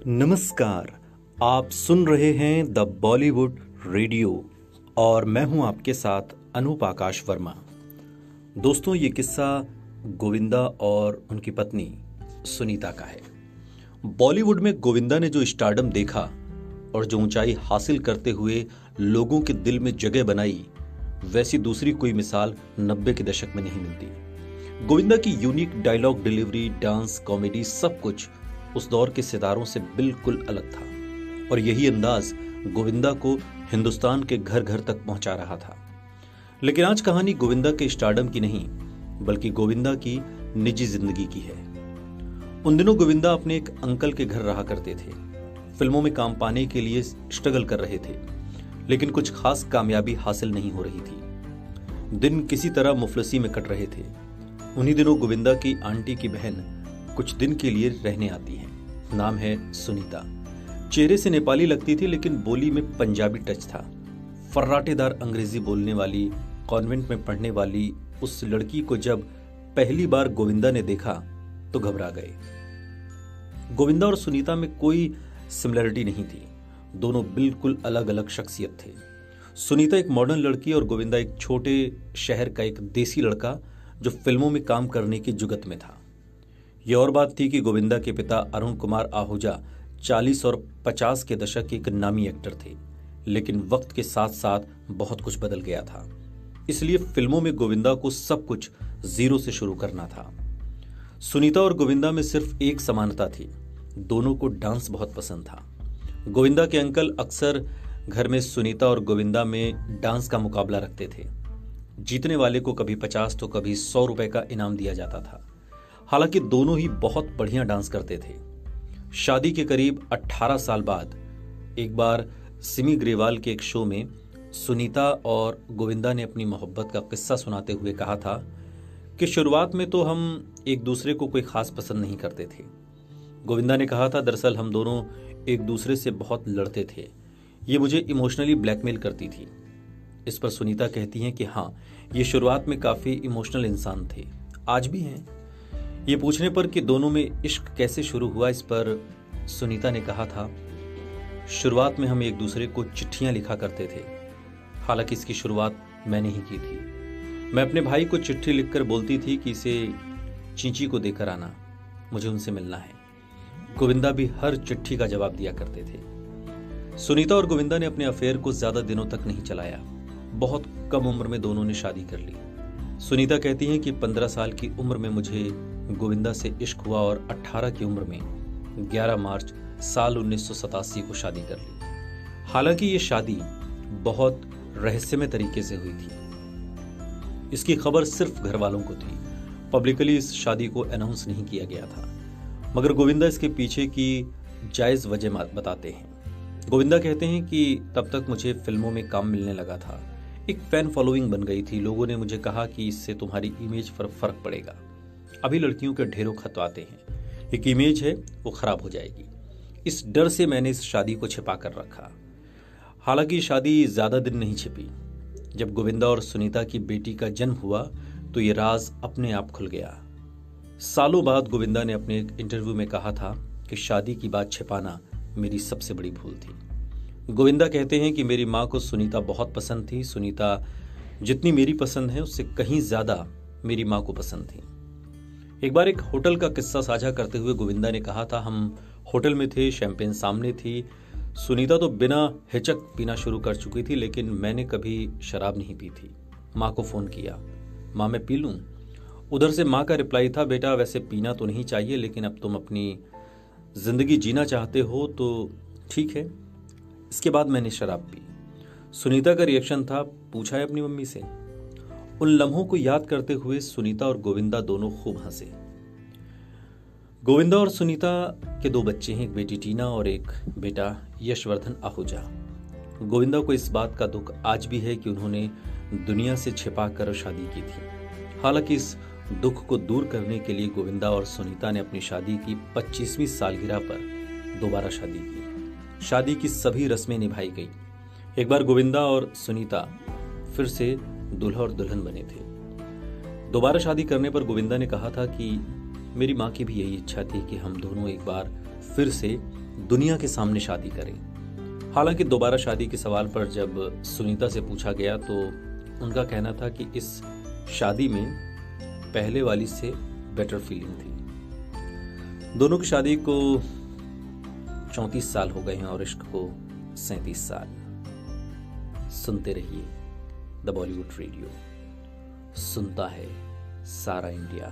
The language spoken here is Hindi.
नमस्कार। आप सुन रहे हैं द बॉलीवुड रेडियो और मैं हूं आपके साथ अनूप आकाश वर्मा। दोस्तों, ये किस्सा गोविंदा और उनकी पत्नी सुनीता का है। बॉलीवुड में गोविंदा ने जो स्टारडम देखा और जो ऊंचाई हासिल करते हुए लोगों के दिल में जगह बनाई, वैसी दूसरी कोई मिसाल 90 के दशक में नहीं मिलती। गोविंदा की unique dialogue delivery, dance, comedy, सब कुछ उस दौर के सितारों से बिल्कुल अलग था और यही अंदाज गोविंदा को हिंदुस्तान के घर घर तक पहुंचा रहा था। लेकिन आज कहानी गोविंदा के स्टारडम की नहीं, बल्कि गोविंदा की निजी जिंदगी की है। उन दिनों गोविंदा अपने एक अंकल के घर रहा करते थे। फिल्मों में काम पाने के लिए स्ट्रगल कर रहे थे, लेकिन कुछ खास कामयाबी हासिल नहीं हो रही थी। दिन किसी तरह मुफलसी में कट रहे थे। उन्हीं दिनों गोविंदा की आंटी की बहन कुछ दिन के लिए रहने आती है। नाम है सुनीता। चेहरे से नेपाली लगती थी, लेकिन बोली में पंजाबी टच था। फर्राटेदार अंग्रेजी बोलने वाली, कॉन्वेंट में पढ़ने वाली उस लड़की को जब पहली बार गोविंदा ने देखा तो घबरा गए। गोविंदा और सुनीता में कोई सिमिलरिटी नहीं थी। दोनों बिल्कुल अलग अलग शख्सियत थे। सुनीता एक मॉडर्न लड़की और गोविंदा एक छोटे शहर का एक देसी लड़का जो फिल्मों में काम करने की जुगत में था। यह और बात थी कि गोविंदा के पिता अरुण कुमार आहूजा 40 और 50 के दशक के एक नामी एक्टर थे, लेकिन वक्त के साथ साथ बहुत कुछ बदल गया था। इसलिए फिल्मों में गोविंदा को सब कुछ जीरो से शुरू करना था। सुनीता और गोविंदा में सिर्फ एक समानता थी, दोनों को डांस बहुत पसंद था। गोविंदा के अंकल अक्सर घर में सुनीता और गोविंदा में डांस का मुकाबला रखते थे। जीतने वाले को कभी 50 तो कभी 100 रुपए का इनाम दिया जाता था। हालांकि दोनों ही बहुत बढ़िया डांस करते थे। शादी के करीब 18 साल बाद एक बार सिमी ग्रेवाल के एक शो में सुनीता और गोविंदा ने अपनी मोहब्बत का किस्सा सुनाते हुए कहा था कि शुरुआत में तो हम एक दूसरे को कोई खास पसंद नहीं करते थे। गोविंदा ने कहा था, दरअसल हम दोनों एक दूसरे से बहुत लड़ते थे, ये मुझे इमोशनली ब्लैकमेल करती थी। इस पर सुनीता कहती हैं कि हाँ, ये शुरुआत में काफी इमोशनल इंसान थे, आज भी हैं। ये पूछने पर कि दोनों में इश्क कैसे शुरू हुआ, इस पर सुनीता ने कहा था, शुरुआत में हम एक दूसरे को चिट्ठियां लिखा करते थे। हालांकि इसकी शुरुआत मैंने ही की थी। मैं अपने भाई को चिट्ठी लिखकर बोलती थी कि इसे चींची को देकर आना, मुझे उनसे मिलना है। गोविंदा भी हर चिट्ठी का जवाब दिया करते थे। सुनीता और गोविंदा ने अपने अफेयर को ज्यादा दिनों तक नहीं चलाया। बहुत कम उम्र में दोनों ने शादी कर ली। सुनीता कहती हैं कि 15 साल की उम्र में मुझे गोविंदा से इश्क हुआ और 18 की उम्र में 11 मार्च साल 1987 को शादी कर ली। हालांकि ये शादी बहुत रहस्यमय तरीके से हुई थी। इसकी खबर सिर्फ घर वालों को थी। पब्लिकली इस शादी को अनाउंस नहीं किया गया था, मगर गोविंदा इसके पीछे की जायज वजह बताते हैं। गोविंदा कहते हैं कि तब तक मुझे फिल्मों में काम मिलने लगा था, एक फैन फॉलोइंग बन गई थी। लोगों ने मुझे कहा कि इससे तुम्हारी इमेज पर फर्क पड़ेगा। अभी लड़कियों के ढेरों खत आते हैं, एक इमेज है वो खराब हो जाएगी। इस डर से मैंने इस शादी को छिपा कर रखा। हालांकि शादी ज्यादा दिन नहीं छिपी। जब गोविंदा और सुनीता की बेटी का जन्म हुआ तो ये राज अपने आप खुल गया। सालों बाद गोविंदा ने अपने एक इंटरव्यू में कहा था कि शादी की बात छिपाना मेरी सबसे बड़ी भूल थी। गोविंदा कहते हैं कि मेरी माँ को सुनीता बहुत पसंद थी। सुनीता जितनी मेरी पसंद है उससे कहीं ज्यादा मेरी माँ को पसंद थी। एक बार एक होटल का किस्सा साझा करते हुए गोविंदा ने कहा था, हम होटल में थे, शैंपेन सामने थी। सुनीता तो बिना हिचक पीना शुरू कर चुकी थी, लेकिन मैंने कभी शराब नहीं पी थी। माँ को फोन किया, माँ मैं पी लूं? उधर से माँ का रिप्लाई था, बेटा वैसे पीना तो नहीं चाहिए, लेकिन अब तुम अपनी जिंदगी जीना चाहते हो तो ठीक है। इसके बाद मैंने शराब पी। सुनीता का रिएक्शन था, पूछा है अपनी मम्मी से? उन लम्हों को याद करते हुए सुनीता और गोविंदा दोनों खूब हंसे। गोविंदा और सुनीता के 2 बच्चे हैं, एक बेटी टीना और एक बेटा यशवर्धन आहूजा। गोविंदा को इस बात का दुख आज भी है कि उन्होंने दुनिया से छिपा कर शादी की थी। हालांकि इस दुख को दूर करने के लिए गोविंदा और सुनीता ने अपनी शादी की 25वीं सालगिरह पर दोबारा शादी की। शादी की सभी रस्में निभाई गई। एक बार गोविंदा और सुनीता फिर से दूल्हा और दुल्हन बने थे। दोबारा शादी करने पर गोविंदा ने कहा था कि मेरी माँ की भी यही इच्छा थी कि हम दोनों एक बार फिर से दुनिया के सामने शादी करें। हालांकि दोबारा शादी के सवाल पर जब सुनीता से पूछा गया तो उनका कहना था कि इस शादी में पहले वाली से बेटर फीलिंग थी। दोनों की शादी को 34 साल हो गए हैं और इश्क को 37 साल। सुनते रहिए द बॉलीवुड रेडियो, सुनता है सारा इंडिया।